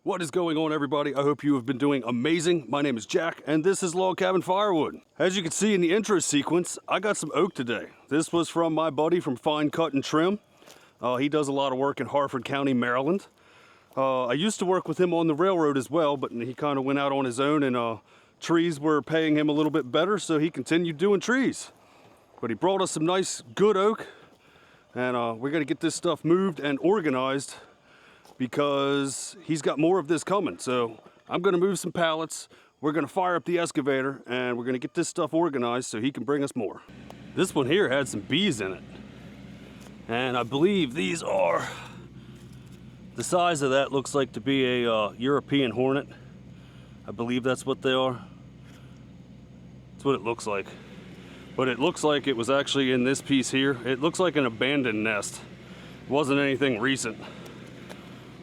What is going on, everybody? I hope you have been doing amazing. My name is Jack, and this is Log Cabin Firewood. As you can see in the intro sequence, I got some oak today. This was from my buddy from Fine Cut and Trim. He does a lot of work in Harford County, Maryland. I used to work with him on the railroad as well, but he kind of went out on his own, and trees were paying him a little bit better, so he continued doing trees. But he brought us some nice, good oak, and we're gonna get this stuff moved and organized because he's got more of this coming. So I'm gonna move some pallets, we're gonna fire up the excavator, and we're gonna get this stuff organized so he can bring us more. This one here had some bees in it, and I believe these are, the size of that looks like to be a European hornet. I believe that's what they are. That's what it looks like. But it looks like it was actually in this piece here. It looks like an abandoned nest. It wasn't anything recent.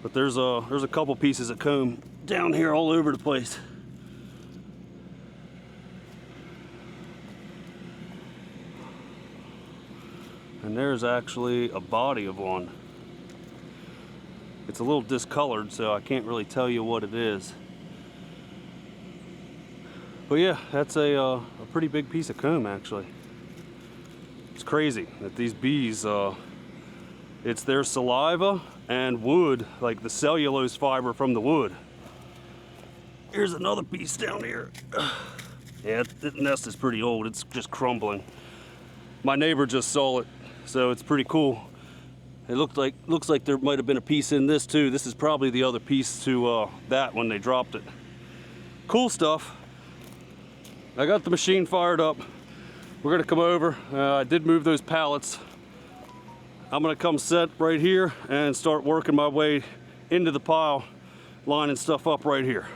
But there's a couple pieces of comb down here all over the place. And there's actually a body of one. It's a little discolored, so I can't really tell you what it is. But yeah, that's a pretty big piece of comb, actually. It's crazy that these bees, it's their saliva and wood, like the cellulose fiber from the wood. Here's another piece down here. Yeah, the nest is pretty old. It's just crumbling. My neighbor just saw it, so it's pretty cool. It looks like there might have been a piece in this too. This is probably the other piece to that when they dropped it. Cool stuff. I got the machine fired up. We're gonna come over. I did move those pallets. I'm gonna come set right here and start working my way into the pile, lining stuff up right here.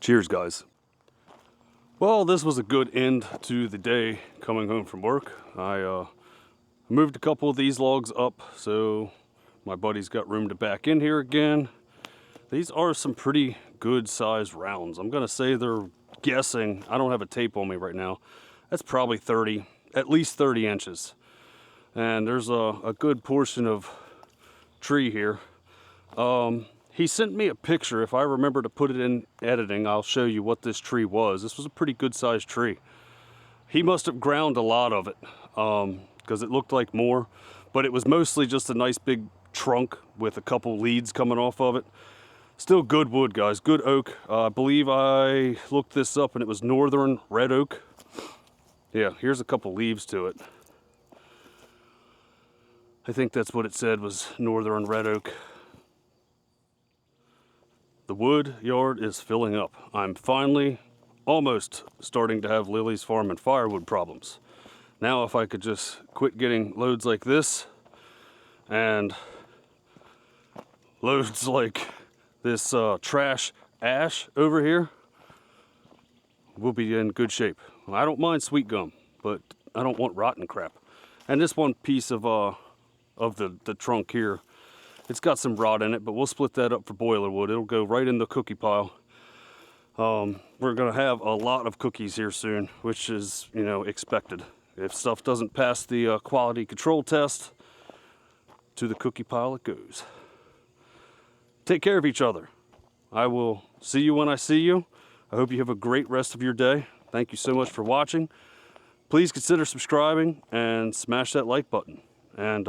Cheers, guys. Well, this was a good end to the day coming home from work. I moved a couple of these logs up so my buddy's got room to back in here again. These are some pretty good sized rounds. I'm gonna say they're guessing, I don't have a tape on me right now, that's probably 30, at least 30 inches. And there's a good portion of tree here. He sent me a picture. If I remember to put it in editing, I'll show you what this tree was. This was a pretty good sized tree. He must have ground a lot of it because it looked like more, but it was mostly just a nice big trunk with a couple leads coming off of it. Still good wood, guys, good oak. I believe I looked this up and it was northern red oak. Yeah, here's a couple leaves to it. I think that's what it said, was northern red oak. The wood yard is filling up. I'm finally almost starting to have Lily's Farm and Firewood problems. Now if I could just quit getting loads like this and loads like this trash ash over here, we'll be in good shape. I don't mind sweet gum, but I don't want rotten crap. And this one piece of the trunk here, it's got some rot in it, but we'll split that up for boiler wood. It'll go right in the cookie pile. We're gonna have a lot of cookies here soon, which is, you know, expected. If stuff doesn't pass the quality control test, to the cookie pile it goes. Take care of each other. I will see you when I see you. I hope you have a great rest of your day. Thank you so much for watching. Please consider subscribing and smash that like button. And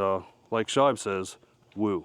like Shibe says, woo.